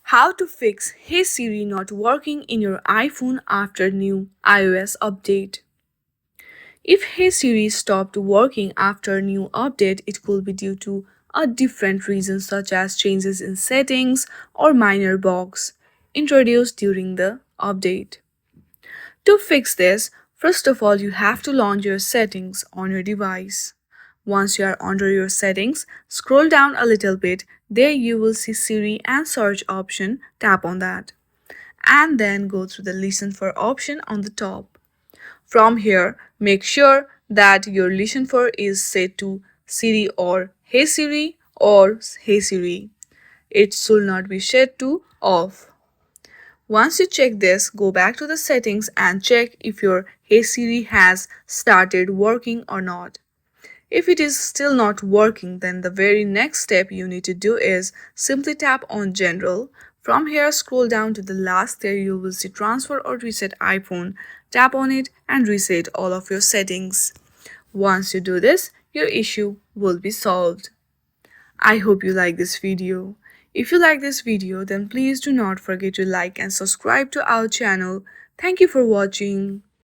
How to fix Hey Siri not working in your iPhone after new iOS update. If Hey Siri stopped working after new update, it could be due to a different reason such as changes in settings or minor bugs introduced during the update. To fix this, first of all you have to launch your settings on your device. Once you are under your settings, scroll down a little bit. There you will see Siri and search option. Tap on that. And then go through the listen for option on the top. From here, make sure that your listen for is set to Siri or Hey Siri or Hey Siri. It should not be set to off. Once you check this, go back to the settings and check if your Hey Siri has started working or not. If it is still not working, then the very next step you need to do is simply tap on General. From here, scroll down to the last. There you will see Transfer or Reset iPhone. Tap on it and reset all of your settings. Once you do this, your issue will be solved. I hope you like this video. If you like this video, then please do not forget to like and subscribe to our channel. Thank you for watching.